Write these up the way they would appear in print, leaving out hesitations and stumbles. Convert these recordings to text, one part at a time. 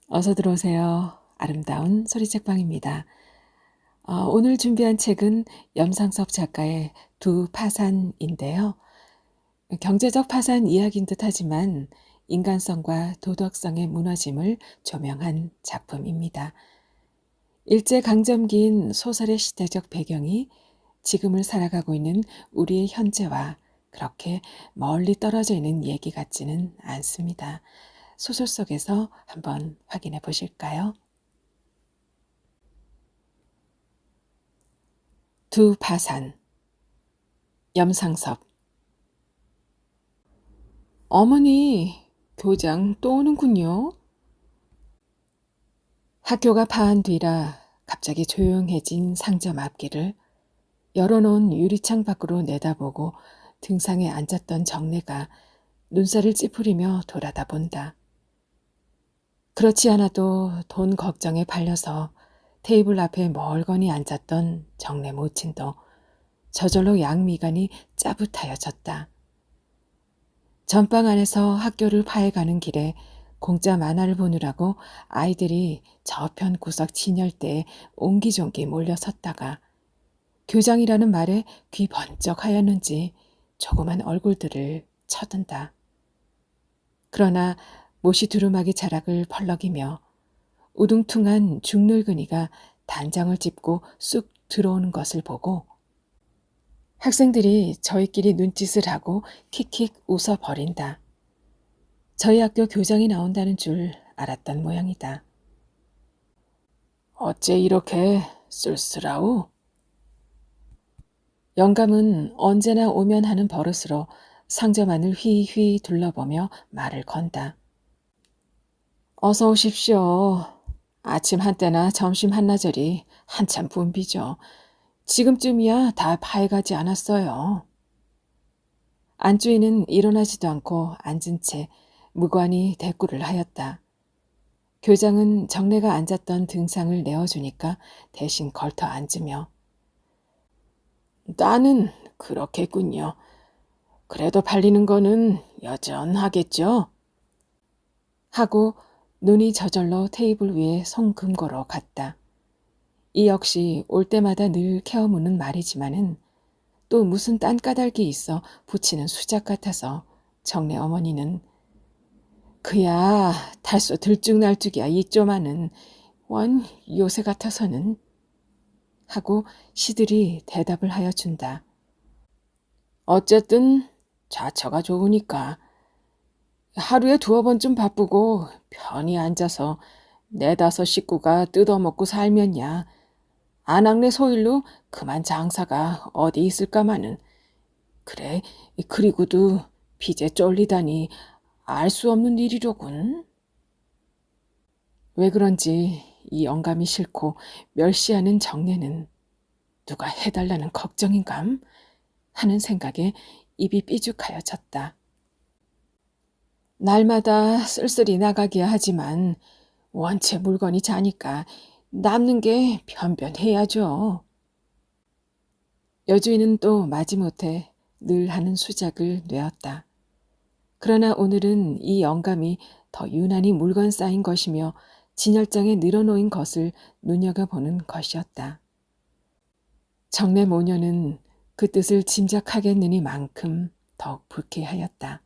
어서 들어오세요. 아름다운 소리책방입니다. 오늘 준비한 책은 염상섭 작가의 두 파산인데요. 경제적 파산 이야기인 듯하지만 인간성과 도덕성의 무너짐을 조명한 작품입니다. 일제강점기인 소설의 시대적 배경이 지금을 살아가고 있는 우리의 현재와 그렇게 멀리 떨어져 있는 얘기 같지는 않습니다. 소설 속에서 한번 확인해 보실까요? 두 파산. 염상섭. 어머니, 교장 또 오는군요. 학교가 파한 뒤라 갑자기 조용해진 상점 앞길을 열어놓은 유리창 밖으로 내다보고 등상에 앉았던 정내가 눈살을 찌푸리며 돌아다 본다. 그렇지 않아도 돈 걱정에 팔려서 테이블 앞에 멀거니 앉았던 정내 모친도 저절로 양미간이 짜붙하여졌다. 전방 안에서 학교를 파해가는 길에 공짜 만화를 보느라고 아이들이 저편 구석 진열대에 옹기종기 몰려섰다가 교장이라는 말에 귀 번쩍 하였는지 조그만 얼굴들을 쳐든다. 그러나 못이 두루마기 자락을 펄럭이며 우둥퉁한 중늙은이가 단장을 짚고 쑥 들어오는 것을 보고 학생들이 저희끼리 눈짓을 하고 킥킥 웃어버린다. 저희 학교 교장이 나온다는 줄 알았던 모양이다. 어째 이렇게 쓸쓸하오? 영감은 언제나 오면 하는 버릇으로 상점 안을 휘휘 둘러보며 말을 건다. 어서 오십시오. 아침 한때나 점심 한나절이 한참 붐비죠. 지금쯤이야 다 파해가지 않았어요. 안주인은 일어나지도 않고 앉은 채 무관히 대꾸를 하였다. 교장은 정내가 앉았던 등상을 내어주니까 대신 걸터 앉으며 나는 그렇겠군요. 그래도 팔리는 거는 여전하겠죠? 하고 눈이 저절로 테이블 위에 송금고로 갔다. 이 역시 올 때마다 늘 캐어무는 말이지만은 또 무슨 딴 까닭이 있어 붙이는 수작 같아서 정내 어머니는 그야 달소 들쭉날쭉이야 이 쪼마는 원 요새 같아서는 하고 시들이 대답을 하여 준다. 어쨌든 자처가 좋으니까 하루에 두어 번쯤 바쁘고 편히 앉아서 네다섯 식구가 뜯어먹고 살면야 안악내 소일로 그만 장사가 어디 있을까마는 그래 그리고도 빚에 쫄리다니 알 수 없는 일이로군. 왜 그런지 이 영감이 싫고 멸시하는 정내는 누가 해달라는 걱정인감 하는 생각에 입이 삐죽하여졌다. 날마다 쓸쓸히 나가기야 하지만 원체 물건이 자니까 남는 게 변변해야죠. 여주인은 또 마지못해 늘 하는 수작을 뇌었다. 그러나 오늘은 이 영감이 더 유난히 물건 쌓인 것이며 진열장에 늘어놓인 것을 눈여겨보는 것이었다. 정내 모녀는 그 뜻을 짐작하겠느니만큼 더욱 불쾌하였다.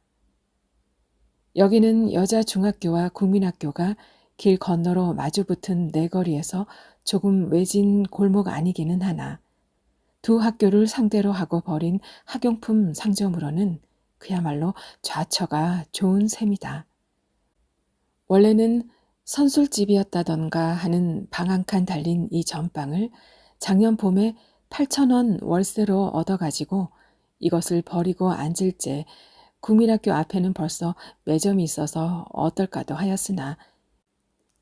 여기는 여자 중학교와 국민학교가 길 건너로 마주붙은 내거리에서 조금 외진 골목 아니기는 하나 두 학교를 상대로 하고 벌인 학용품 상점으로는 그야말로 좌처가 좋은 셈이다. 원래는 선술집이었다던가 하는 방 한 칸 달린 이 전방을 작년 봄에 8,000원 월세로 얻어가지고 이것을 버리고 앉을 째 국민학교 앞에는 벌써 매점이 있어서 어떨까도 하였으나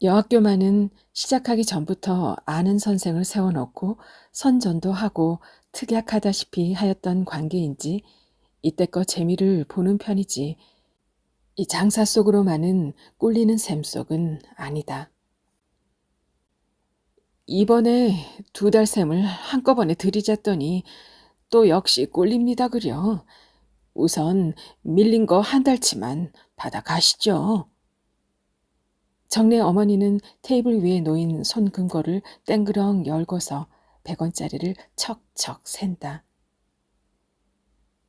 여학교만은 시작하기 전부터 아는 선생을 세워놓고 선전도 하고 특약하다시피 하였던 관계인지 이때껏 재미를 보는 편이지 이 장사 속으로만은 꿀리는 셈 속은 아니다. 이번에 2달 셈을 한꺼번에 들이댔더니 또 역시 꿀립니다 그려. 우선 밀린 거 한 달치만 받아 가시죠. 정네 어머니는 테이블 위에 놓인 손금고를 땡그렁 열고서 100원짜리를 척척 샌다.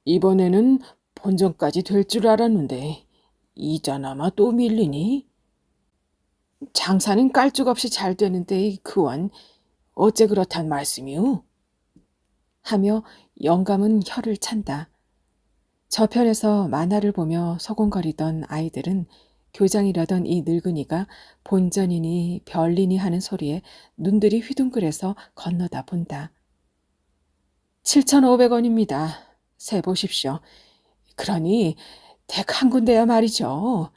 이번에는 본전까지 될 줄 알았는데 이자나마 또 밀리니? 장사는 깔죽없이 잘 되는데 그원 어째 그렇단 말씀이오? 하며 영감은 혀를 찬다. 저편에서 만화를 보며 소곤거리던 아이들은 교장이라던 이 늙은이가 본전이니 별리니 하는 소리에 눈들이 휘둥그레서 건너다 본다. 7,500원입니다. 세보십시오. 그러니 댁 한 군데야 말이죠.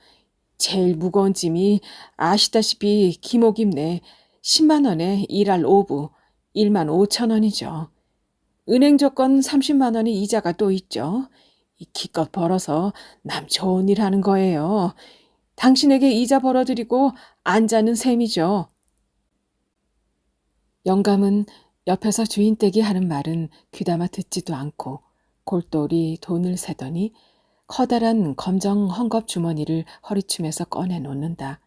제일 무거운 짐이 아시다시피 기목임내 10만 원에 일할 오부 1만 5천 원이죠. 은행 조건 30만 원의 이자가 또 있죠. 기껏 벌어서 남 좋은 일 하는 거예요. 당신에게 이자 벌어드리고 안 자는 셈이죠. 영감은 옆에서 주인댁이 하는 말은 귀담아 듣지도 않고 골똘히 돈을 세더니 커다란 검정 헝겊 주머니를 허리춤에서 꺼내 놓는다.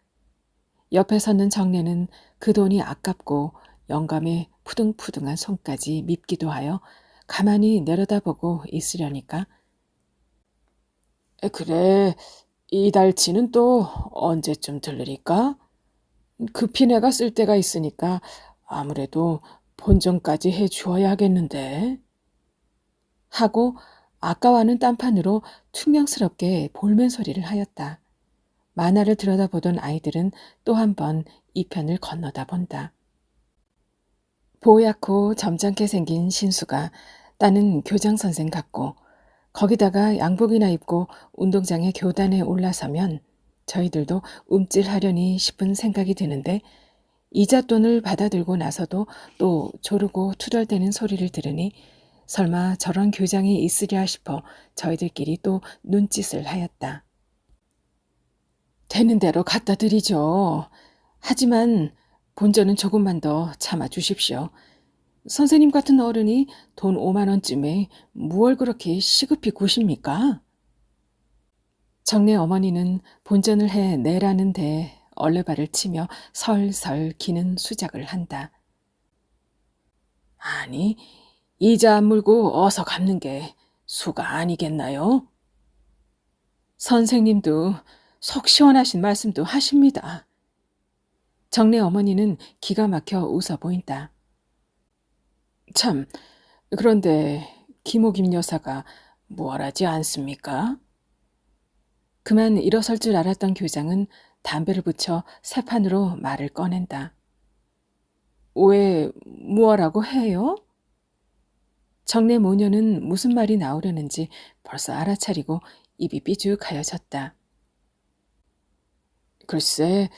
옆에 섰는 정내는 그 돈이 아깝고 영감의 푸둥푸둥한 손까지 밉기도 하여 가만히 내려다보고 있으려니까 그래, 이 달치는 또 언제쯤 들르니까? 급히 내가 쓸 때가 있으니까 아무래도 본전까지 해 주어야겠는데. 하고 아까와는 딴판으로 퉁명스럽게 볼멘 소리를 하였다. 만화를 들여다보던 아이들은 또 한 번 이 편을 건너다 본다. 보얗고 점잖게 생긴 신수가 따는 교장 선생 같고 거기다가 양복이나 입고 운동장의 교단에 올라서면 저희들도 움찔하려니 싶은 생각이 드는데 이잣돈을 받아들고 나서도 또 조르고 투덜대는 소리를 들으니 설마 저런 교장이 있으랴 싶어 저희들끼리 또 눈짓을 하였다. 되는 대로 갖다 드리죠. 하지만 본전은 조금만 더 참아주십시오. 선생님 같은 어른이 돈 5만 원쯤에 무얼 그렇게 시급히 구십니까? 정내 어머니는 본전을 해 내라는데 얼레발을 치며 설설 기는 수작을 한다. 아니, 이자 안 물고 어서 갚는 게 수가 아니겠나요? 선생님도 속 시원하신 말씀도 하십니다. 정내 어머니는 기가 막혀 웃어 보인다. 참, 그런데 김옥임 여사가 뭘 하지 않습니까? 그만 일어설 줄 알았던 교장은 담배를 붙여 새판으로 말을 꺼낸다. 왜 뭐라고 해요? 정내 모녀는 무슨 말이 나오려는지 벌써 알아차리고 입이 삐죽하여졌다. 글쎄,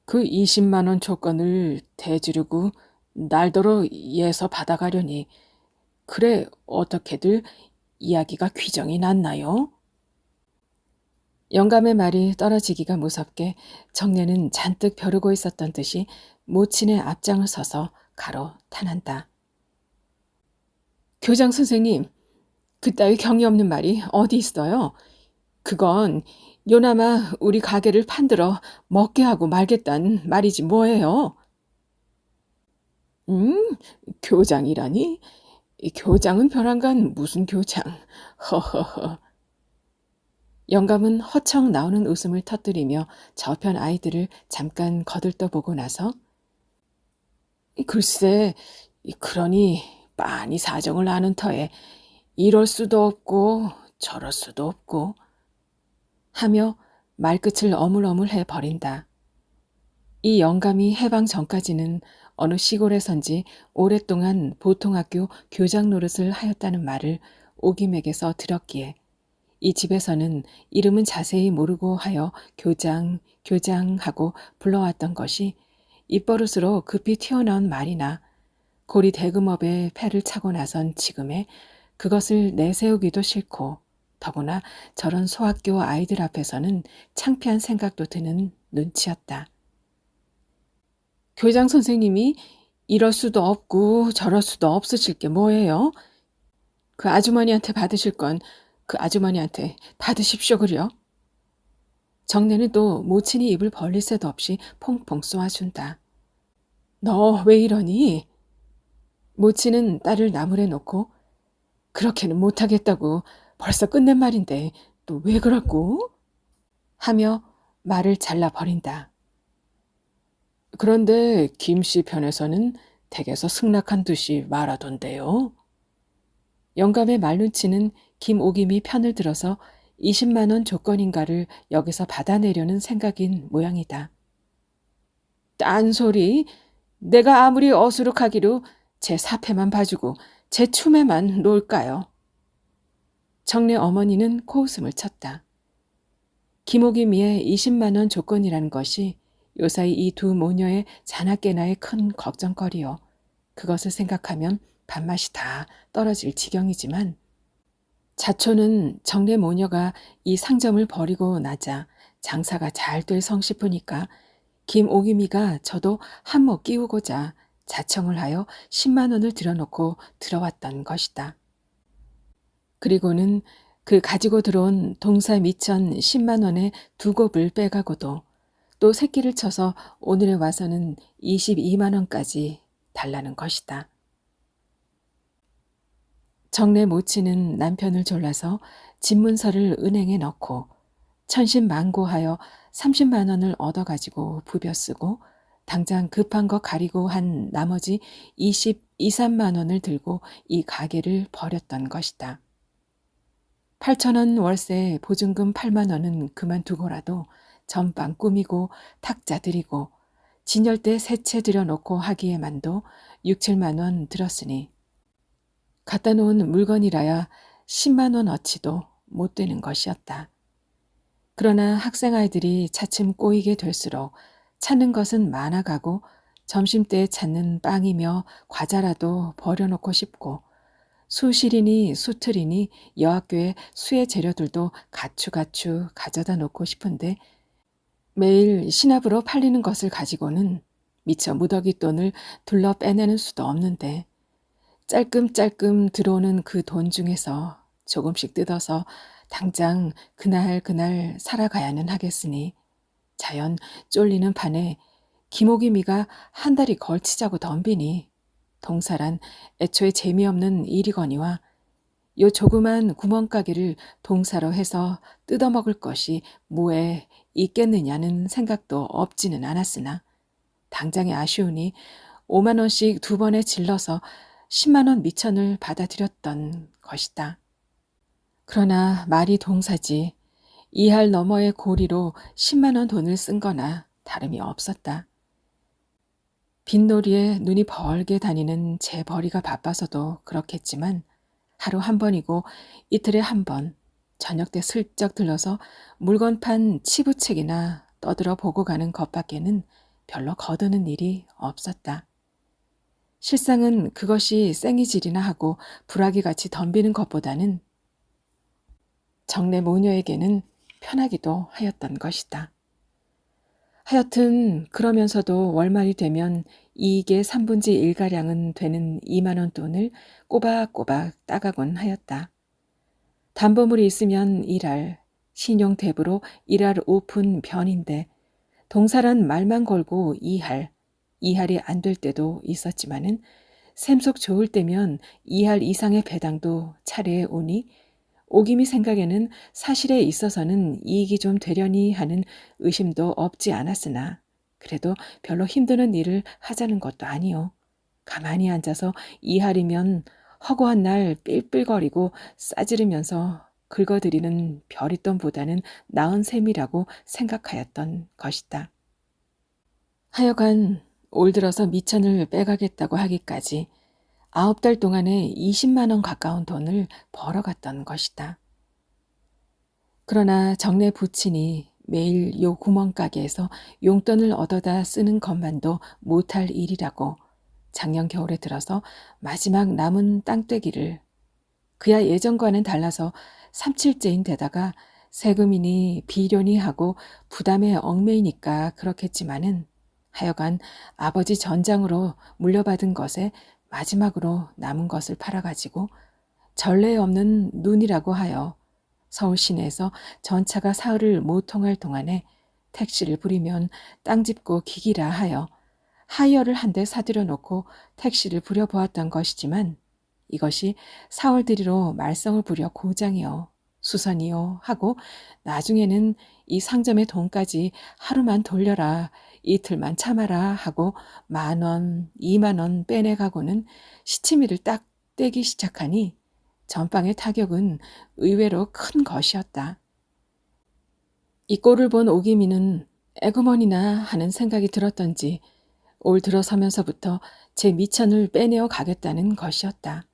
그 20만 원 조건을 대주려고 날더러 예서 받아가려니 그래 어떻게들 이야기가 귀정이 났나요? 영감의 말이 떨어지기가 무섭게 정내는 잔뜩 벼르고 있었던 듯이 모친의 앞장을 서서 가로 탄한다. 교장 선생님, 그따위 경이 없는 말이 어디 있어요? 그건 요나마 우리 가게를 판들어 먹게 하고 말겠단 말이지 뭐예요? 음, 교장이라니? 이 교장은 벼랑간 무슨 교장? 허허허. 영감은 허청 나오는 웃음을 터뜨리며 저편 아이들을 잠깐 거들떠보고 나서 글쎄, 그러니 빤히 사정을 아는 터에 이럴 수도 없고 저럴 수도 없고 하며 말끝을 어물어물해 버린다. 이 영감이 해방 전까지는 어느 시골에선지 오랫동안 보통학교 교장 노릇을 하였다는 말을 오김에게서 들었기에 이 집에서는 이름은 자세히 모르고 하여 교장, 교장하고 불러왔던 것이 입버릇으로 급히 튀어나온 말이나 고리 대금업에 패를 차고 나선 지금에 그것을 내세우기도 싫고 더구나 저런 소학교 아이들 앞에서는 창피한 생각도 드는 눈치였다. 교장 선생님이 이럴 수도 없고 저럴 수도 없으실 게 뭐예요? 그 아주머니한테 받으실 건 그 아주머니한테 받으십시오 그려. 정내는 또 모친이 입을 벌릴 새도 없이 퐁퐁 쏘아준다. 너 왜 이러니? 모친은 딸을 나무래 놓고 그렇게는 못하겠다고 벌써 끝낸 말인데 또 왜 그럴꼬? 하며 말을 잘라버린다. 그런데 김씨 편에서는 댁에서 승낙한 듯이 말하던데요. 영감의 말눈치는 김오김이 편을 들어서 20만 원 조건인가를 여기서 받아내려는 생각인 모양이다. 딴소리. 내가 아무리 어수룩하기로 제 사패만 봐주고 제 춤에만 놀까요? 정내 어머니는 코웃음을 쳤다. 김오김이의 20만 원 조건이라는 것이 요사이 이 두 모녀의 자나깨나의 큰 걱정거리요. 그것을 생각하면 밥맛이 다 떨어질 지경이지만 자초는 정내 모녀가 이 상점을 버리고 나자 장사가 잘 될 성싶으니까 김오김이가 저도 한몫 끼우고자 자청을 하여 10만 원을 들여놓고 들어왔던 것이다. 그리고는 그 가지고 들어온 동사 미천 10만 원의 두 곱을 빼가고도 또 새끼를 쳐서 오늘에 와서는 22만 원까지 달라는 것이다. 정내 모친은 남편을 졸라서 집문서를 은행에 넣고 천신만고하여 30만 원을 얻어가지고 부벼 쓰고 당장 급한 거 가리고 한 나머지 23만 원을 들고 이 가게를 벌였던 것이다. 8천 원 월세 보증금 8만 원은 그만두고라도 전방 꾸미고 탁자 드리고 진열대 세 채 들여놓고 하기에만도 6, 7만 원 들었으니 갖다 놓은 물건이라야 10만 원 어치도 못 되는 것이었다. 그러나 학생 아이들이 차츰 꼬이게 될수록 찾는 것은 많아가고 점심때 찾는 빵이며 과자라도 버려놓고 싶고 수실이니 수틀이니 여학교에 수혜 재료들도 가추가추 가져다 놓고 싶은데 매일 시납으로 팔리는 것을 가지고는 미처 무더기 돈을 둘러 빼내는 수도 없는데 짤끔짤끔 들어오는 그 돈 중에서 조금씩 뜯어서 당장 그날 살아가야는 하겠으니 자연 쫄리는 판에 김오김이가 한 달이 걸치자고 덤비니 동사란 애초에 재미없는 일이거니와 요 조그만 구멍가게를 동사로 해서 뜯어먹을 것이 뭐에 있겠느냐는 생각도 없지는 않았으나 당장에 아쉬우니 5만 원씩 두 번에 질러서 10만 원 미천을 받아들였던 것이다. 그러나 말이 동사지 이할 너머의 고리로 10만 원 돈을 쓴 거나 다름이 없었다. 빈놀이에 눈이 벌게 다니는 제 벌이가 바빠서도 그렇겠지만 하루 한 번이고 이틀에 한 번 저녁 때 슬쩍 들러서 물건 판 치부책이나 떠들어 보고 가는 것밖에는 별로 거두는 일이 없었다. 실상은 그것이 생이질이나 하고 불화기같이 덤비는 것보다는 정내 모녀에게는 편하기도 하였던 것이다. 하여튼 그러면서도 월말이 되면 이익의 3분의 1가량은 되는 2만 원 돈을 꼬박꼬박 따가곤 하였다. 담보물이 있으면 1할, 신용 대부로 1할 5푼 변인데 동사란 말만 걸고 2할, 2할이 안 될 때도 있었지만은 샘속 좋을 때면 2할 이상의 배당도 차례에 오니 오김이 생각에는 사실에 있어서는 이익이 좀 되려니 하는 의심도 없지 않았으나 그래도 별로 힘드는 일을 하자는 것도 아니요. 가만히 앉아서 2할이면 허구한 날 삘삘거리고 싸지르면서 긁어들이는 별잇돈보다는 나은 셈이라고 생각하였던 것이다. 하여간 올 들어서 미천을 빼가겠다고 하기까지 9달 동안에 20만 원 가까운 돈을 벌어갔던 것이다. 그러나 정내 부친이 매일 요 구멍가게에서 용돈을 얻어다 쓰는 것만도 못할 일이라고 작년 겨울에 들어서 마지막 남은 땅떼기를 그야 예전과는 달라서 3,7째인 데다가 세금이니 비료니 하고 부담에 얽매이니까 그렇겠지만은 하여간 아버지 전장으로 물려받은 것에 마지막으로 남은 것을 팔아가지고 전례 없는 눈이라고 하여 서울 시내에서 전차가 사흘을 못 통할 동안에 택시를 부리면 땅 짚고 기기라 하여 하이어를 한 대 사들여 놓고 택시를 부려보았던 것이지만 이것이 사월들이로 말썽을 부려 고장이요, 수선이요 하고 나중에는 이 상점의 돈까지 하루만 돌려라, 이틀만 참아라 하고 10,000원, 20,000원 빼내가고는 시치미를 딱 떼기 시작하니 전방의 타격은 의외로 큰 것이었다. 이 꼴을 본 오기미는 에구머니나 하는 생각이 들었던지 올 들어서면서부터 제 미천을 빼내어 가겠다는 것이었다.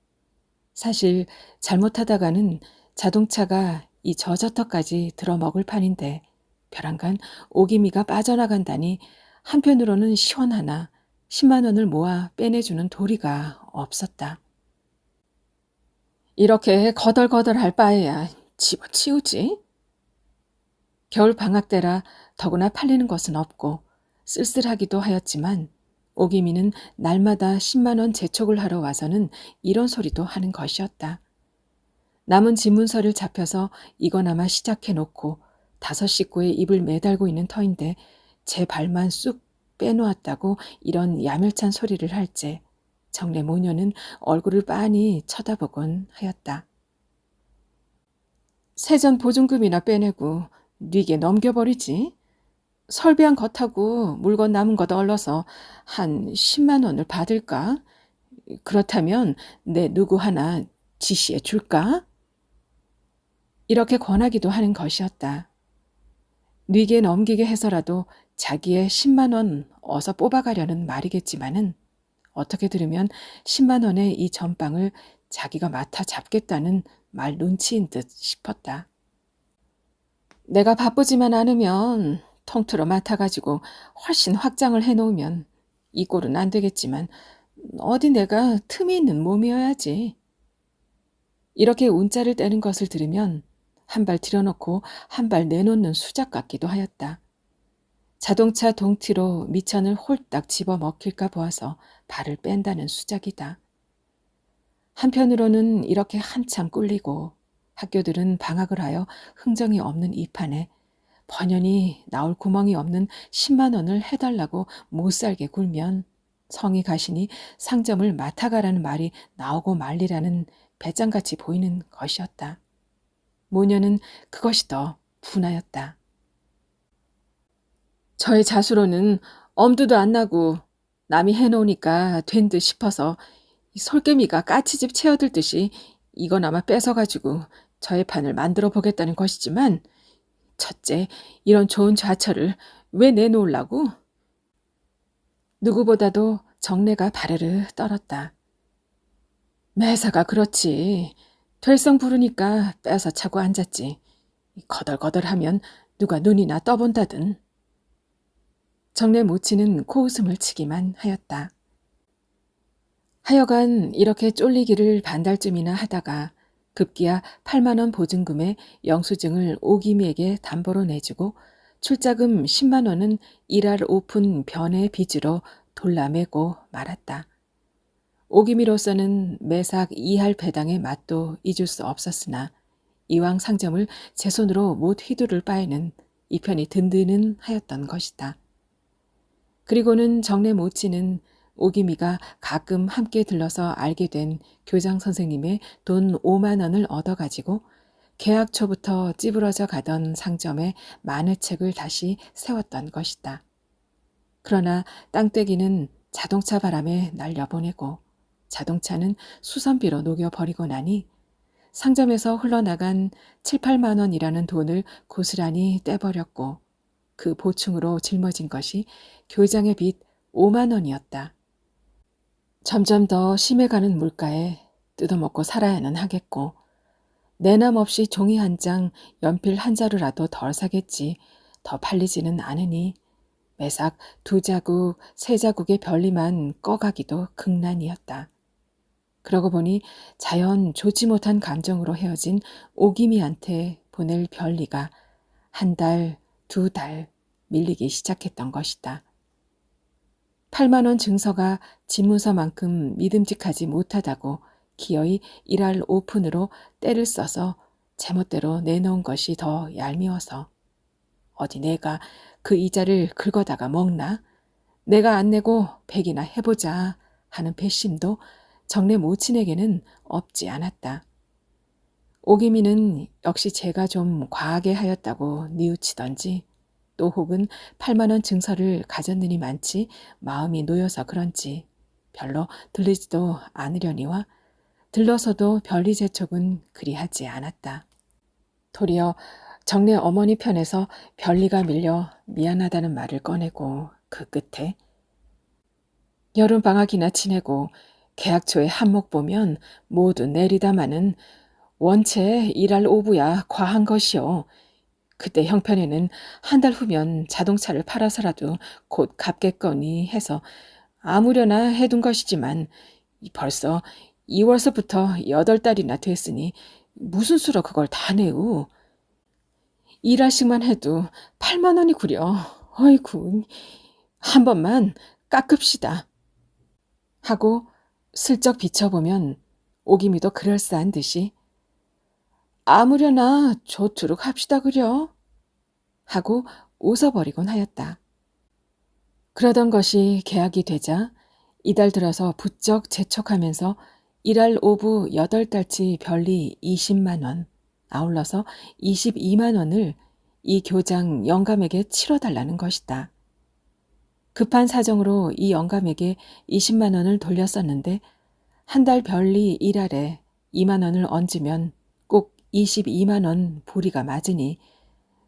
사실 잘못하다가는 자동차가 이 저저터까지 들어먹을 판인데 벼랑간 오기미가 빠져나간다니 한편으로는 시원하나 10만 원을 모아 빼내주는 도리가 없었다. 이렇게 거덜거덜할 바에야 집어치우지. 겨울 방학 때라 더구나 팔리는 것은 없고 쓸쓸하기도 하였지만 오기미는 날마다 10만 원 재촉을 하러 와서는 이런 소리도 하는 것이었다. 남은 지문서를 잡혀서 이거나마 시작해놓고 5식구의 입을 매달고 있는 터인데 제 발만 쑥 빼놓았다고 이런 야멸찬 소리를 할제 정내 모녀는 얼굴을 빤히 쳐다보곤 하였다. 세전 보증금이나 빼내고 뉘게 넘겨버리지. 설비한 것하고 물건 남은 것 얼러서 한 10만 원을 받을까? 그렇다면 내 누구 하나 지시해 줄까? 이렇게 권하기도 하는 것이었다. 뉘게 넘기게 해서라도 자기의 10만 원 어서 뽑아가려는 말이겠지만은 어떻게 들으면 10만 원의 이 전빵을 자기가 맡아 잡겠다는 말 눈치인 듯 싶었다. 내가 바쁘지만 않으면 통틀어 맡아가지고 훨씬 확장을 해놓으면 이 꼴은 안 되겠지만 어디 내가 틈이 있는 몸이어야지. 이렇게 운자를 떼는 것을 들으면 한 발 들여놓고 한 발 내놓는 수작 같기도 하였다. 자동차 동티로 미천을 홀딱 집어먹힐까 보아서 발을 뺀다는 수작이다. 한편으로는 이렇게 한참 꿀리고 학교들은 방학을 하여 흥정이 없는 이 판에 번연히 나올 구멍이 없는 10만 원을 해달라고 못살게 굴면 성이 가시니 상점을 맡아가라는 말이 나오고 말리라는 배짱같이 보이는 것이었다. 모녀는 그것이 더 분하였다. 저의 자수로는 엄두도 안 나고 남이 해놓으니까 된 듯 싶어서 솔개미가 까치집 채어들듯이 이거나마 뺏어가지고 저의 판을 만들어 보겠다는 것이지만 첫째, 이런 좋은 좌철을 왜 내놓으려고? 누구보다도 정내가 바르르 떨었다. 매사가 그렇지. 될성 부르니까 뺏어 차고 앉았지. 거덜거덜하면 누가 눈이나 떠본다든. 정내 모치는 코웃음을 치기만 하였다. 하여간 이렇게 쫄리기를 반달쯤이나 하다가 급기야 8만 원 보증금에 영수증을 오기미에게 담보로 내주고 출자금 10만 원은 일할 오픈 변의 빚으로 돌라매고 말았다. 오기미로서는 매삭 2할 배당의 맛도 잊을 수 없었으나 이왕 상점을 제 손으로 못 휘두를 바에는 이 편이 든든은 하였던 것이다. 그리고는 정내 모치는 오기미가 가끔 함께 들러서 알게 된 교장 선생님의 돈 5만 원을 얻어가지고 개학 초부터 찌부러져 가던 상점에 만회책을 다시 세웠던 것이다. 그러나 땅떼기는 자동차 바람에 날려보내고 자동차는 수선비로 녹여버리고 나니 상점에서 흘러나간 7, 8만 원이라는 돈을 고스란히 떼버렸고 그 보충으로 짊어진 것이 교장의 빚 5만 원이었다. 점점 더 심해가는 물가에 뜯어먹고 살아야는 하겠고 내남 없이 종이 한 장, 연필 한 자루라도 덜 사겠지 더 팔리지는 않으니 매삭 2자국, 3자국의 별리만 꺼가기도 극난이었다. 그러고 보니 자연 좋지 못한 감정으로 헤어진 오기미한테 보낼 별리가 1달, 2달 밀리기 시작했던 것이다. 8만 원 증서가 집문서만큼 믿음직하지 못하다고 기어이 일할 오픈으로 때를 써서 제멋대로 내놓은 것이 더 얄미워서. 어디 내가 그 이자를 긁어다가 먹나? 내가 안 내고 100이나 해보자 하는 배심도 정내 모친에게는 없지 않았다. 오기미는 역시 제가 좀 과하게 하였다고 뉘우치던지 또 혹은 8만 원 증서를 가졌느니 많지 마음이 놓여서 그런지 별로 들리지도 않으려니와 들러서도 별리 재촉은 그리하지 않았다. 도리어 정내 어머니 편에서 별리가 밀려 미안하다는 말을 꺼내고 그 끝에 여름방학이나 지내고 계약 초에 한몫 보면 모두 내리다마는 원체 일할 오부야 과한 것이요. 그때 형편에는 한 달 후면 자동차를 팔아서라도 곧 갚겠거니 해서 아무려나 해둔 것이지만 벌써 2월서부터 8달이나 됐으니 무슨 수로 그걸 다 내우. 일할씩만 해도 8만 원이 구려. 어이구, 한 번만 깎읍시다. 하고 슬쩍 비춰보면 오기미도 그럴싸한 듯이 아무려나 좋도록 합시다 그려. 하고 웃어버리곤 하였다. 그러던 것이 계약이 되자 이달 들어서 부쩍 재촉하면서 일할 오부 8달치 별리 20만 원, 아울러서 22만 원을 이 교장 영감에게 치러달라는 것이다. 급한 사정으로 이 영감에게 20만 원을 돌렸었는데 한 달 별리 일할에 2만 원을 얹으면 꼭 22만 원 보리가 맞으니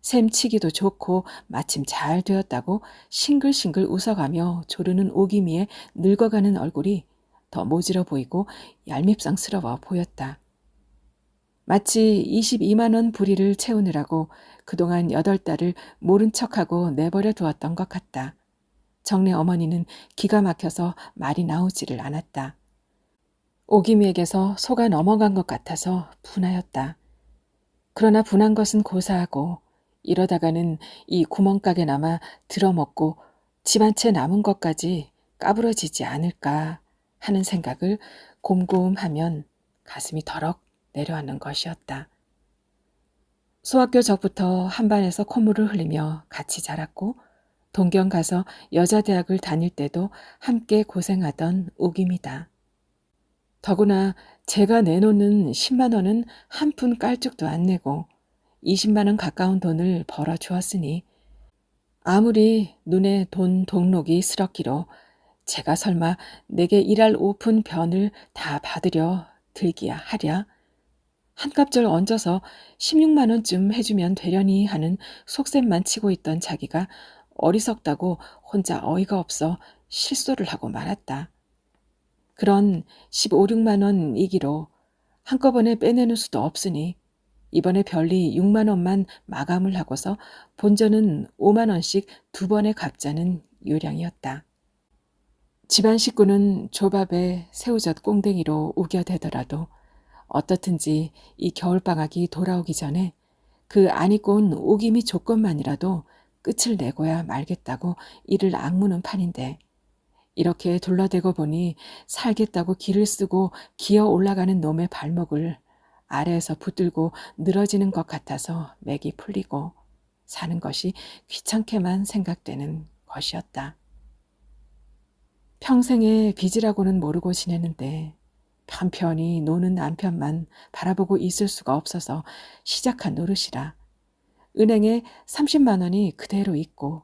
셈치기도 좋고 마침 잘 되었다고 싱글싱글 웃어가며 조르는 오기미의 늙어가는 얼굴이 더 모질어 보이고 얄밉상스러워 보였다. 마치 22만 원 부리를 채우느라고 그동안 8달을 모른 척하고 내버려 두었던 것 같다. 정내 어머니는 기가 막혀서 말이 나오지를 않았다. 오기미에게서 속아 넘어간 것 같아서 분하였다. 그러나 분한 것은 고사하고 이러다가는 이 구멍가게나마 들어먹고 집 한 채 남은 것까지 까부러지지 않을까 하는 생각을 곰곰하면 가슴이 덜럭 내려앉는 것이었다. 소학교 적부터 한반에서 콧물을 흘리며 같이 자랐고 동경 가서 여자대학을 다닐 때도 함께 고생하던 오김이다. 더구나 제가 내놓는 10만 원은 한 푼 깔쭉도 안 내고 20만 원 가까운 돈을 벌어 주었으니 아무리 눈에 돈 동록이 스럭기로 제가 설마 내게 일할 오픈 변을 다 받으려 들기야 하랴. 한갑절 얹어서 16만 원쯤 해주면 되려니 하는 속셈만 치고 있던 자기가 어리석다고 혼자 어이가 없어 실소를 하고 말았다. 그런 15, 16만 원이기로 한꺼번에 빼내는 수도 없으니 이번에 별리 6만 원만 마감을 하고서 본전은 5만 원씩 2번에 갚자는 요량이었다. 집안 식구는 조밥에 새우젓 꽁댕이로 우겨대더라도 어떻든지 이 겨울방학이 돌아오기 전에 그 안 입고 온 오기미 조건만이라도 끝을 내고야 말겠다고 이를 악무는 판인데 이렇게 둘러대고 보니 살겠다고 기를 쓰고 기어 올라가는 놈의 발목을 아래에서 붙들고 늘어지는 것 같아서 맥이 풀리고 사는 것이 귀찮게만 생각되는 것이었다. 평생에 빚이라고는 모르고 지내는데 편편히 노는 남편만 바라보고 있을 수가 없어서 시작한 노릇이라 은행에 30만 원이 그대로 있고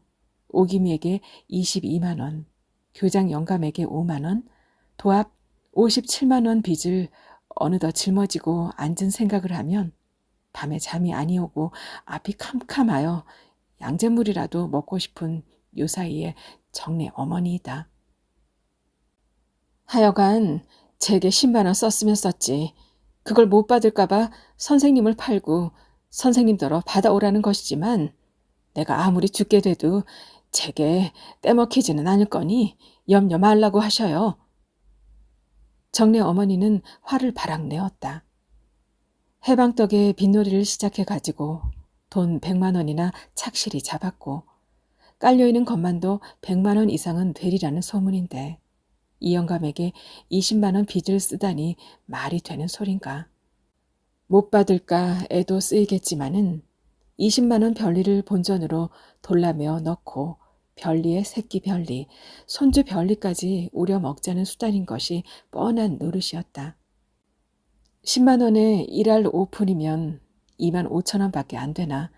오기미에게 22만 원, 교장 영감에게 5만 원, 도합 57만 원 빚을 어느덧 짊어지고 앉은 생각을 하면 밤에 잠이 아니 오고 앞이 캄캄하여 양잿물이라도 먹고 싶은 요 사이에 정내 어머니이다. 하여간 제게 10만 원 썼으면 썼지. 그걸 못 받을까봐 선생님을 팔고 선생님더러 받아오라는 것이지만 내가 아무리 죽게 돼도 제게 떼먹히지는 않을 거니 염려 말라고 하셔요. 정내 어머니는 화를 바락 내었다. 해방떡에 빗놀이를 시작해가지고 돈 100만 원이나 착실히 잡았고 깔려있는 것만도 100만 원 이상은 되리라는 소문인데 이 영감에게 20만 원 빚을 쓰다니 말이 되는 소린가. 못 받을까 애도 쓰이겠지만은 20만 원 별리를 본전으로 돌라매어 넣고 별리의 새끼 별리, 손주 별리까지 우려 먹자는 수단인 것이 뻔한 노릇이었다. 10만 원에 일할 오픈이면 2만 5천 원밖에 안 되나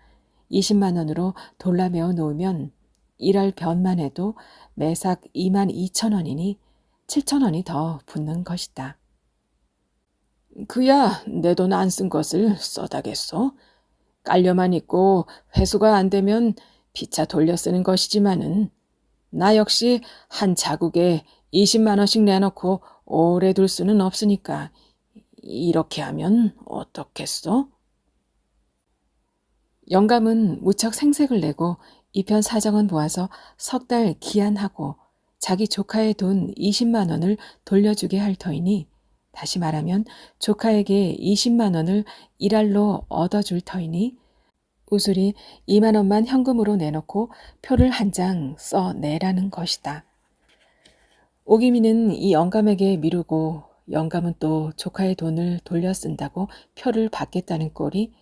20만 원으로 돌라매어 놓으면 일할 변만 해도 매삭 2만 2천 원이니 7천 원이 더 붙는 것이다. 그야 내 돈 안 쓴 것을 써다겠소. 깔려만 있고 회수가 안 되면 피차 돌려 쓰는 것이지만은 나 역시 한 자국에 20만 원씩 내놓고 오래 둘 수는 없으니까 이렇게 하면 어떻겠소? 영감은 무척 생색을 내고 이편 사정은 모아서 석 달 기한하고 자기 조카의 돈 20만 원을 돌려주게 할 터이니 다시 말하면 조카에게 20만 원을 일할로 얻어줄 터이니 우술이 2만 원만 현금으로 내놓고 표를 한 장 써내라는 것이다. 오기민은 이 영감에게 미루고 영감은 또 조카의 돈을 돌려 쓴다고 표를 받겠다는 꼴이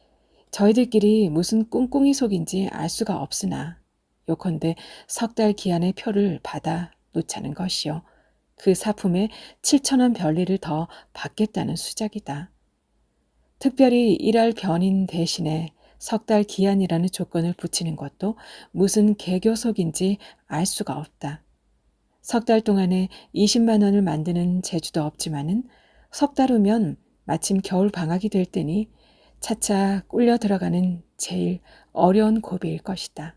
저희들끼리 무슨 꿍꿍이 속인지 알 수가 없으나 요컨대 석 달 기한의 표를 받아 놓자는 것이요. 그 사품에 7천 원 별리를 더 받겠다는 수작이다. 특별히 일할 변인 대신에 석 달 기한이라는 조건을 붙이는 것도 무슨 개교속인지 알 수가 없다. 석 달 동안에 20만 원을 만드는 재주도 없지만은 석 달 후면 마침 겨울 방학이 될 때니 차차 꿀려 들어가는 제일 어려운 고비일 것이다.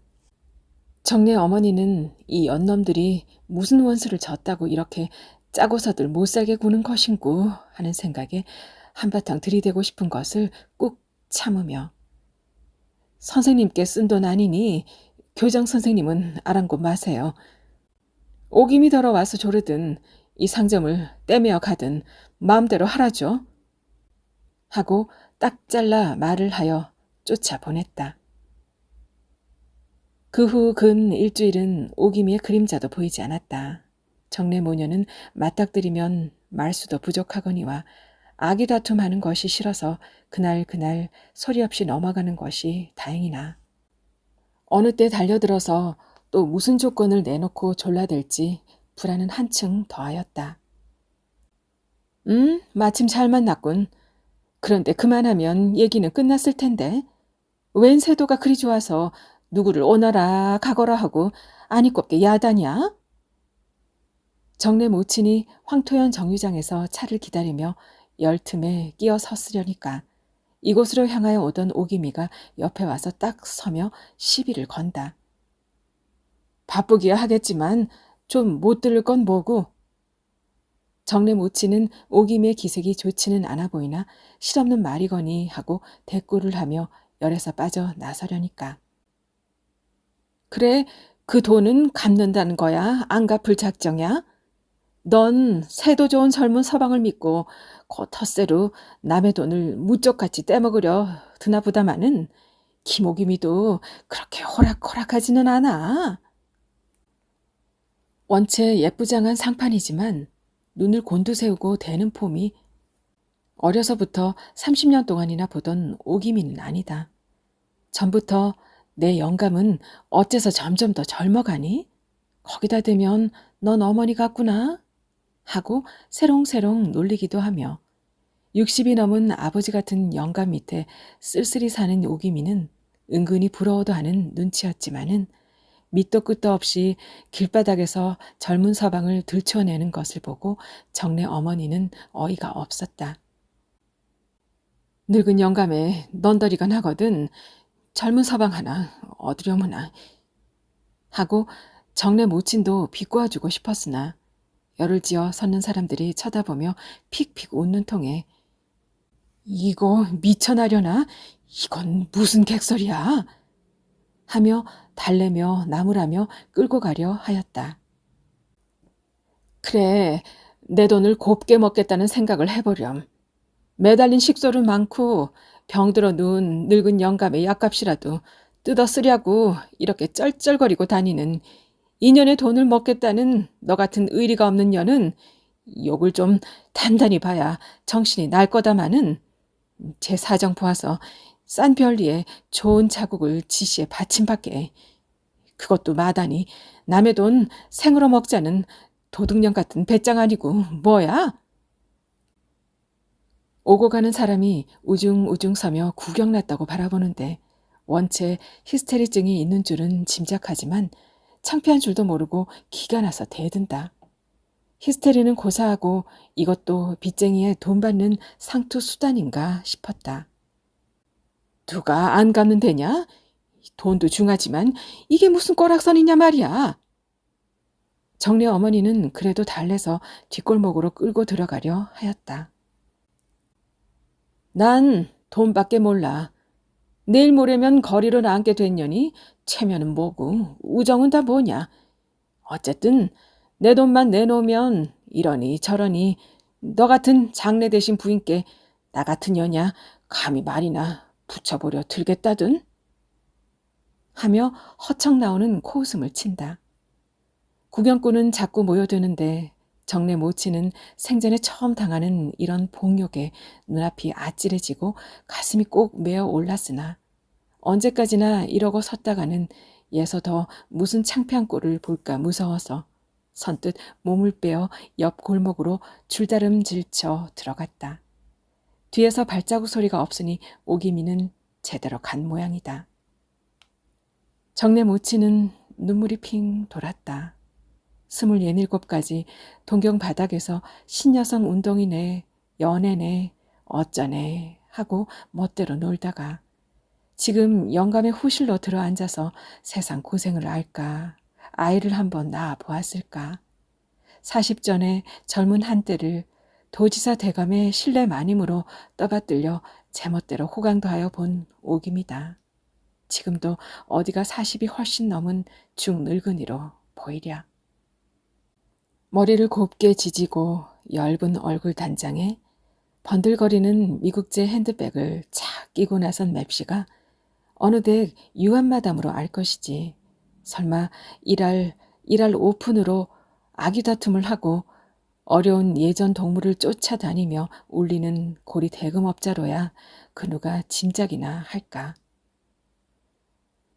정내 어머니는 이 연놈들이 무슨 원수를 졌다고 이렇게 짜고서들 못살게 구는 것인구 하는 생각에 한바탕 들이대고 싶은 것을 꾹 참으며 선생님께 쓴 돈 아니니 교장 선생님은 아랑곳 마세요. 오김이 들어와서 조르든 이 상점을 떼매어 가든 마음대로 하라죠. 하고 딱 잘라 말을 하여 쫓아보냈다. 그 후 근 일주일은 오기미의 그림자도 보이지 않았다. 정내 모녀는 맞닥뜨리면 말수도 부족하거니와 아기 다툼하는 것이 싫어서 그날 소리 없이 넘어가는 것이 다행이나 어느 때 달려들어서 또 무슨 조건을 내놓고 졸라댈지 불안은 한층 더하였다. 마침 잘 만났군. 그런데 그만하면 얘기는 끝났을 텐데 웬 세도가 그리 좋아서 누구를 오너라 가거라 하고 아니꼽게 야단이야? 정내 모친이 황토현 정류장에서 차를 기다리며 열 틈에 끼어 섰으려니까 이곳으로 향하여 오던 오기미가 옆에 와서 딱 서며 시비를 건다. 바쁘기야 하겠지만 좀 못 들을 건 뭐고? 정내 모친은 오기미의 기색이 좋지는 않아 보이나 실없는 말이거니 하고 대꾸를 하며 열에서 빠져 나서려니까. 그래, 그 돈은 갚는다는 거야? 안 갚을 작정이야? 넌 새도 좋은 젊은 서방을 믿고 그 텃세로 남의 돈을 무쪽같이 떼먹으려 드나 보다마는 김오기미도 그렇게 호락호락하지는 않아. 원체 예쁘장한 상판이지만 눈을 곤두세우고 대는 폼이 어려서부터 30년 동안이나 보던 오기미는 아니다. 전부터 내 영감은 어째서 점점 더 젊어가니? 거기다 대면 넌 어머니 같구나 하고 새롱새롱 놀리기도 하며 60이 넘은 아버지 같은 영감 밑에 쓸쓸히 사는 오기미는 은근히 부러워도 하는 눈치였지만은 밑도 끝도 없이 길바닥에서 젊은 서방을 들춰내는 것을 보고 정내 어머니는 어이가 없었다. 늙은 영감에 넌더리가 나거든 젊은 서방 하나 얻으려무나 하고 정내 모친도 비꼬아주고 싶었으나 열을 지어 섰는 사람들이 쳐다보며 픽픽 웃는 통에 이거 미쳐나려나? 이건 무슨 객설이야? 하며 달래며 나무라며 끌고 가려 하였다. 그래, 내 돈을 곱게 먹겠다는 생각을 해보렴. 매달린 식소는 많고 병들어 누운 늙은 영감의 약값이라도 뜯어 쓰려고 이렇게 쩔쩔거리고 다니는 인연의 돈을 먹겠다는 너 같은 의리가 없는 년은 욕을 좀 단단히 봐야 정신이 날 거다마는 제 사정 보아서 싼 별리에 좋은 자국을 지시에 받침받게. 그것도 마다니 남의 돈 생으로 먹자는 도둑년 같은 배짱 아니고 뭐야? 오고 가는 사람이 우중우중 서며 구경났다고 바라보는데 원체 히스테리증이 있는 줄은 짐작하지만 창피한 줄도 모르고 기가 나서 대든다. 히스테리는 고사하고 이것도 빚쟁이의 돈 받는 상투 수단인가 싶었다. 누가 안 갚는 데냐? 돈도 중하지만 이게 무슨 꼬락선이냐 말이야. 정네 어머니는 그래도 달래서 뒷골목으로 끌고 들어가려 하였다. 난 돈밖에 몰라. 내일 모레면 거리로 나앉게 됐냐니 체면은 뭐고 우정은 다 뭐냐. 어쨌든 내 돈만 내놓으면 이러니 저러니 너 같은 장래 대신 부인께 나 같은 여냐 감히 말이나 붙여보려 들겠다든 하며 허청 나오는 코웃음을 친다. 구경꾼은 자꾸 모여드는데 정내 모치는 생전에 처음 당하는 이런 복욕에 눈앞이 아찔해지고 가슴이 꼭 메어 올랐으나 언제까지나 이러고 섰다가는 예서 더 무슨 창피한 꼴을 볼까 무서워서 선뜻 몸을 빼어 옆 골목으로 줄다름 질쳐 들어갔다. 뒤에서 발자국 소리가 없으니 오기미는 제대로 간 모양이다. 정내 모치는 눈물이 핑 돌았다. 27가지 동경 바닥에서 신여성 운동이네, 연애네, 어쩌네 하고 멋대로 놀다가 지금 영감의 후실로 들어앉아서 세상 고생을 알까, 아이를 한번 낳아 보았을까. 40전에 젊은 한때를 도지사 대감의 신뢰 마님으로 떠받들려 제멋대로 호강도하여 본 오김이다. 지금도 어디가 40이 훨씬 넘은 중늙은이로 보이랴. 머리를 곱게 지지고 엷은 얼굴 단장에 번들거리는 미국제 핸드백을 착 끼고 나선 맵시가 어느덧 유한마담으로 알 것이지. 설마 일할 오픈으로 아귀다툼을 하고 어려운 예전 동물을 쫓아다니며 울리는 고리 대금업자로야 그 누가 짐작이나 할까.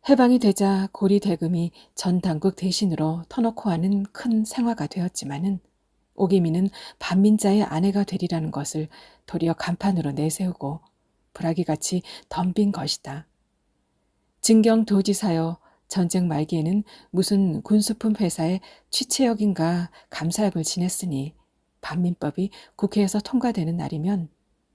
해방이 되자 고리 대금이 전 당국 대신으로 터놓고 하는 큰 생화가 되었지만은 오기미는 반민자의 아내가 되리라는 것을 도리어 간판으로 내세우고 불화기같이 덤빈 것이다. 진경도지사여 전쟁 말기에는 무슨 군수품 회사의 취체역인가 감사역을 지냈으니 반민법이 국회에서 통과되는 날이면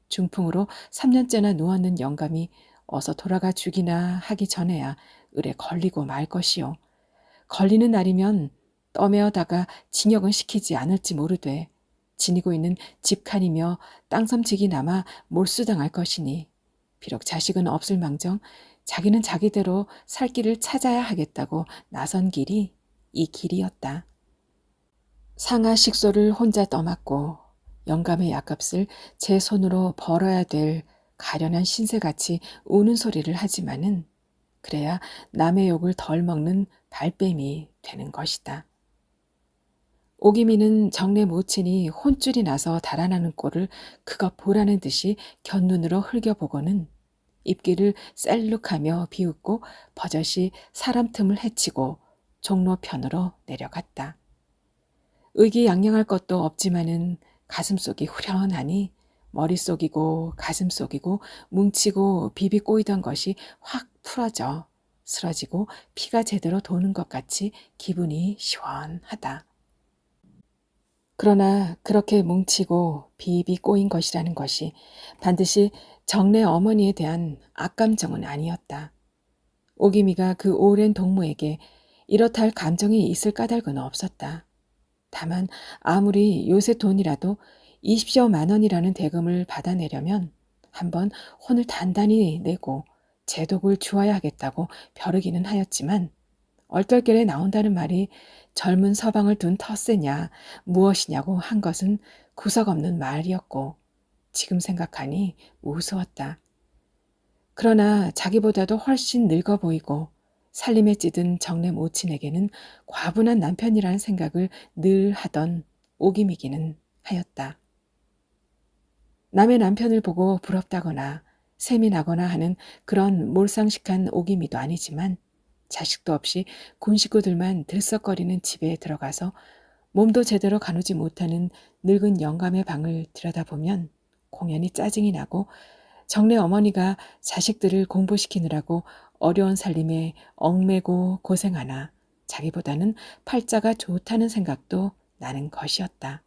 중풍으로 3년째나 누웠는 영감이 어서 돌아가 주기나 하기 전에야 을에 걸리고 말 것이요. 걸리는 날이면 떠매어다가 징역은 시키지 않을지 모르되 지니고 있는 집칸이며 땅섬직이 남아 몰수당할 것이니 비록 자식은 없을 망정 자기는 자기대로 살 길을 찾아야 하겠다고 나선 길이 이 길이었다. 상하 식소를 혼자 떠맡고 영감의 약값을 제 손으로 벌어야 될 가련한 신세같이 우는 소리를 하지만은 그래야 남의 욕을 덜 먹는 발뺌이 되는 것이다. 오기미는 정내 모친이 혼쭐이 나서 달아나는 꼴을 그것 보라는 듯이 곁눈으로 흘겨보고는 입기를 셀룩하며 비웃고 버젓이 사람 틈을 헤치고 종로편으로 내려갔다. 의기양양할 것도 없지만은 가슴속이 후련하니 머릿속이고 가슴속이고 뭉치고 비비 꼬이던 것이 확 풀어져 쓰러지고 피가 제대로 도는 것 같이 기분이 시원하다. 그러나 그렇게 뭉치고 비비 꼬인 것이라는 것이 반드시 정내 어머니에 대한 악감정은 아니었다. 오기미가 그 오랜 동무에게 이렇다 할 감정이 있을 까닭은 없었다. 다만 아무리 요새 돈이라도 20여만 원이라는 대금을 받아내려면 한번 혼을 단단히 내고 제독을 주어야 하겠다고 벼르기는 하였지만 얼떨결에 나온다는 말이 젊은 서방을 둔 텃세냐 무엇이냐고 한 것은 구석없는 말이었고 지금 생각하니 우스웠다. 그러나 자기보다도 훨씬 늙어 보이고 살림에 찌든 정내 모친에게는 과분한 남편이라는 생각을 늘 하던 오기미기는 하였다. 남의 남편을 보고 부럽다거나 셈이 나거나 하는 그런 몰상식한 오기미도 아니지만 자식도 없이 군 식구들만 들썩거리는 집에 들어가서 몸도 제대로 가누지 못하는 늙은 영감의 방을 들여다보면 공연히 짜증이 나고 정내 어머니가 자식들을 공부시키느라고 어려운 살림에 얽매고 고생하나 자기보다는 팔자가 좋다는 생각도 나는 것이었다.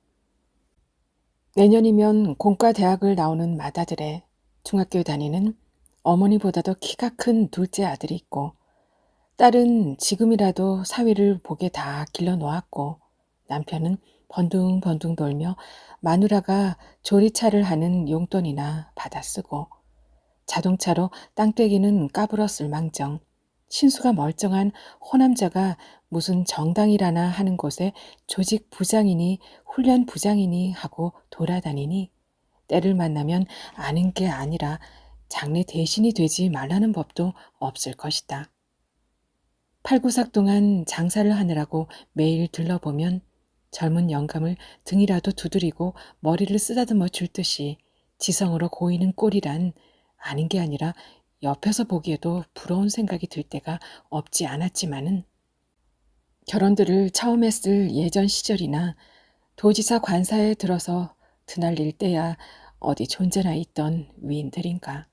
내년이면 공과 대학을 나오는 맏아들에 중학교 다니는 어머니보다도 키가 큰 둘째 아들이 있고 딸은 지금이라도 사위를 복에 다 길러놓았고 남편은 번둥번둥 돌며 마누라가 조리차를 하는 용돈이나 받아 쓰고 자동차로 땅떼기는 까불어 쓸 망정 신수가 멀쩡한 호남자가 무슨 정당이라나 하는 곳에 조직 부장이니 훈련 부장이니 하고 돌아다니니 때를 만나면 아는 게 아니라 장래 대신이 되지 말라는 법도 없을 것이다. 팔구삭 동안 장사를 하느라고 매일 들러보면 젊은 영감을 등이라도 두드리고 머리를 쓰다듬어 줄 듯이 지성으로 고이는 꼴이란 아닌 게 아니라 옆에서 보기에도 부러운 생각이 들 때가 없지 않았지만은 결혼들을 처음 했을 예전 시절이나 도지사 관사에 들어서 드날릴 때야 어디 존재나 있던 위인들인가.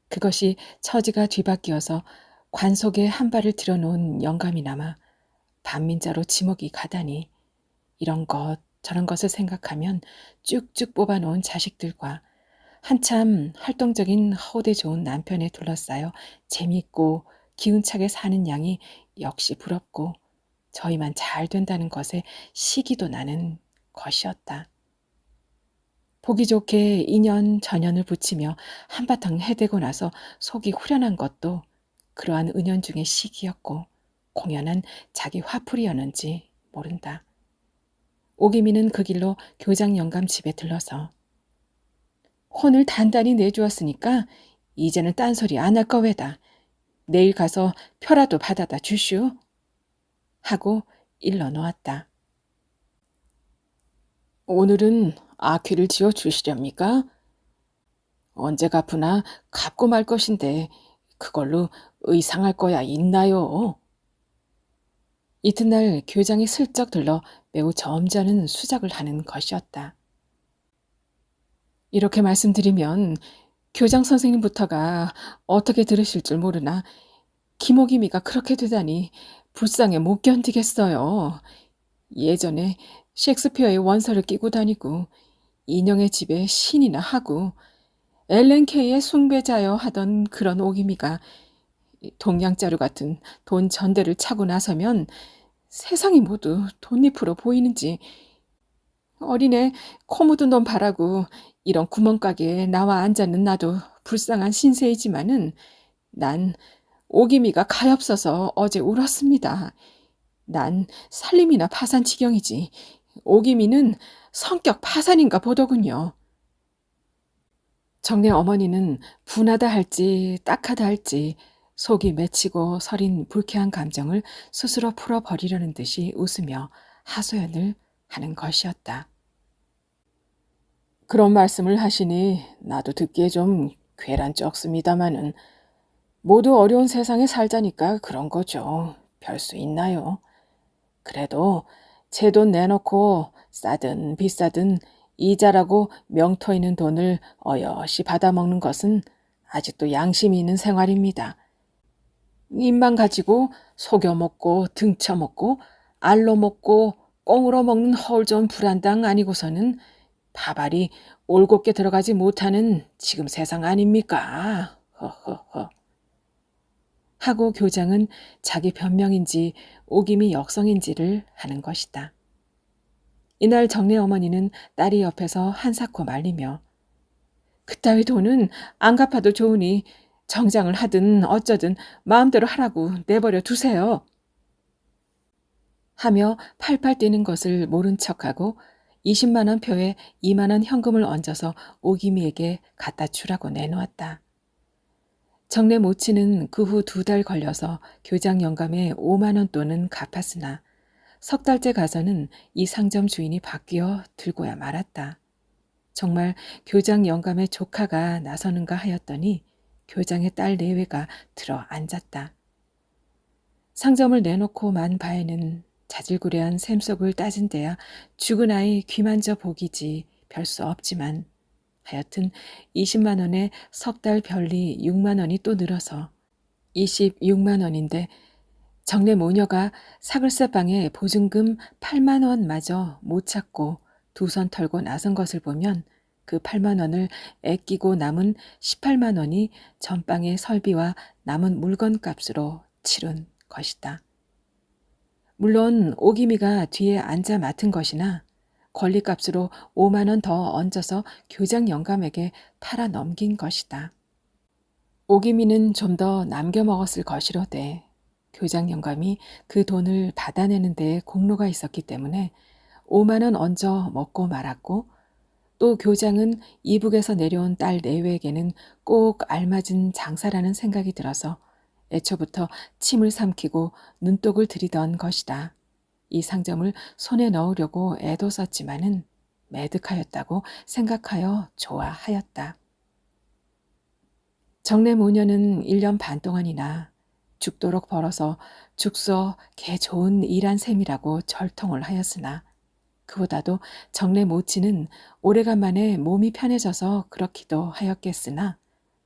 그것이 처지가 뒤바뀌어서 관 속에 한 발을 들여놓은 영감이나마 반민자로 지목이 가다니 이런 것 저런 것을 생각하면 쭉쭉 뽑아놓은 자식들과 한참 활동적인 허우대 좋은 남편에 둘러싸여 재미있고 기운차게 사는 양이 역시 부럽고 저희만 잘 된다는 것에 시기도 나는 것이었다. 보기 좋게 인연 전연을 붙이며 한바탕 해대고 나서 속이 후련한 것도 그러한 은연중의 시기였고 공연한 자기 화풀이였는지 모른다. 오기미는 그 길로 교장 영감 집에 들러서 혼을 단단히 내주었으니까 이제는 딴소리 안 할 거외다. 내일 가서 표라도 받아다 주슈. 하고 일러 놓았다. 오늘은 아퀴를 지어 주시렵니까? 언제 갚으나 갚고 말 것인데 그걸로 의상할 거야 있나요? 이튿날 교장이 슬쩍 들러 매우 점잖은 수작을 하는 것이었다. 이렇게 말씀드리면 교장 선생님부터가 어떻게 들으실 줄 모르나 기모기미가 그렇게 되다니 불쌍해 못 견디겠어요. 예전에 셰익스피어의 원서를 끼고 다니고 인형의 집에 신이나 하고 엘렌 케이의 숭배자여 하던 그런 오기미가 동양자루 같은 돈 전대를 차고 나서면 세상이 모두 돈잎으로 보이는지 어린애 코 묻은 돈 바라고 이런 구멍가게에 나와 앉았는 나도 불쌍한 신세이지만은 난 오기미가 가엾어서 어제 울었습니다. 난 살림이나 파산 지경이지 오기미는 성격 파산인가 보더군요. 정내 어머니는 분하다 할지 딱하다 할지 속이 맺히고 서린 불쾌한 감정을 스스로 풀어버리려는 듯이 웃으며 하소연을 하는 것이었다. 그런 말씀을 하시니 나도 듣기에 좀 괴란쩍습니다마는 모두 어려운 세상에 살자니까 그런 거죠. 별 수 있나요? 그래도 제 돈 내놓고 싸든 비싸든 이자라고 명터 있는 돈을 어여시 받아먹는 것은 아직도 양심이 있는 생활입니다. 입만 가지고 속여먹고 등쳐먹고 알로 먹고 꽁으로 먹는 허울 좋은 불안당 아니고서는 밥알이 올곧게 들어가지 못하는 지금 세상 아닙니까? 허허허. 하고 교장은 자기 변명인지 오김이 역성인지를 하는 것이다. 이날 정내 어머니는 딸이 옆에서 한사코 말리며 그따위 돈은 안 갚아도 좋으니 정장을 하든 어쩌든 마음대로 하라고 내버려 두세요. 하며 팔팔 뛰는 것을 모른 척하고 20만 원 표에 2만 원 현금을 얹어서 오기미에게 갖다 주라고 내놓았다. 정내 모치는 그 후 2달 걸려서 교장 영감에 5만 원 돈은 갚았으나 석 달째 가서는 이 상점 주인이 바뀌어 들고야 말았다. 정말 교장 영감의 조카가 나서는가 하였더니 교장의 딸 내외가 들어 앉았다. 상점을 내놓고 만 바에는 자질구레한 샘속을 따진 데야 죽은 아이 귀만져 보기지 별 수 없지만 하여튼 20만 원에 석 달 별리 6만 원이 또 늘어서 26만 원인데 정내 모녀가 사글세방에 보증금 8만 원마저 못 찾고 두 손 털고 나선 것을 보면 그 8만 원을 아끼고 남은 18만 원이 전방의 설비와 남은 물건값으로 치른 것이다. 물론 오기미가 뒤에 앉아 맡은 것이나 권리값으로 5만 원 더 얹어서 교장 영감에게 팔아 넘긴 것이다. 오기미는 좀 더 남겨 먹었을 것이로되 교장 영감이 그 돈을 받아내는 데에 공로가 있었기 때문에 5만 원 얹어 먹고 말았고 또 교장은 이북에서 내려온 딸 내외에게는 꼭 알맞은 장사라는 생각이 들어서 애초부터 침을 삼키고 눈독을 들이던 것이다. 이 상점을 손에 넣으려고 애도 썼지만은 매득하였다고 생각하여 좋아하였다. 정내 모녀는 1년 반 동안이나 죽도록 벌어서 죽서 개 좋은 일한 셈이라고 절통을 하였으나 그보다도 정내 모치는 오래간만에 몸이 편해져서 그렇기도 하였겠으나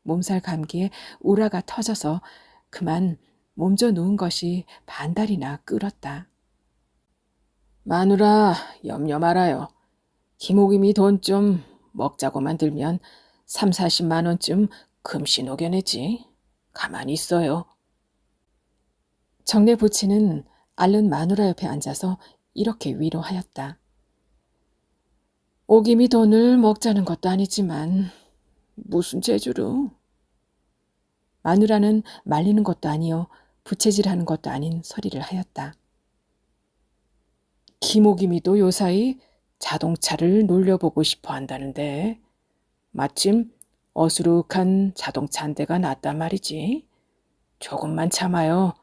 몸살 감기에 우라가 터져서 그만 몸져 누운 것이 반달이나 끓었다. 마누라 염려 말아요. 김옥임이 돈 좀 먹자고만 들면 3, 40만 원쯤 금시 녹여내지. 가만히 있어요. 정내 부치는 앓는 마누라 옆에 앉아서 이렇게 위로하였다. 오김이 돈을 먹자는 것도 아니지만 무슨 재주로. 마누라는 말리는 것도 아니요 부채질하는 것도 아닌 소리를 하였다. 김옥임이도 요사이 자동차를 놀려보고 싶어 한다는데 마침 어수룩한 자동차 한 대가 났단 말이지. 조금만 참아요.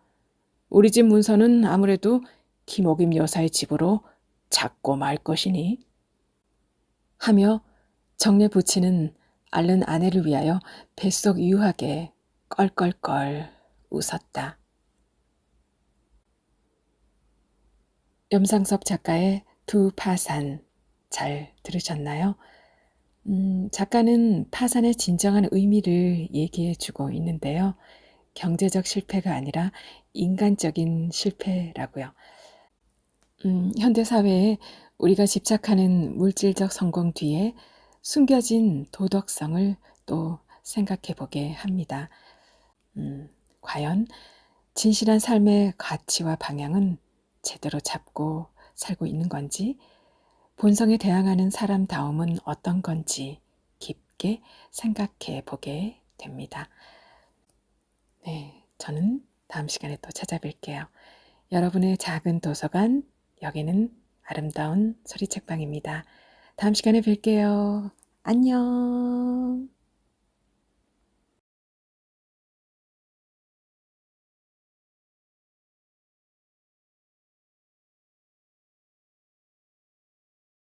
우리 집 문서는 아무래도 김옥임 여사의 집으로 잡고 말 것이니. 하며 정내 부치는 앓는 아내를 위하여 뱃속 유하게 껄껄껄 웃었다. 염상섭 작가의 두 파산 잘 들으셨나요? 작가는 파산의 진정한 의미를 얘기해 주고 있는데요. 경제적 실패가 아니라 인간적인 실패라고요. 현대사회에 우리가 집착하는 물질적 성공 뒤에 숨겨진 도덕성을 또 생각해 보게 합니다. 과연 진실한 삶의 가치와 방향은 제대로 잡고 살고 있는 건지, 본성에 대항하는 사람다움은 어떤 건지 깊게 생각해 보게 됩니다. 네, 저는 다음 시간에 또 찾아뵐게요. 여러분의 작은 도서관, 여기는 아름다운 소리책방입니다. 다음 시간에 뵐게요. 안녕.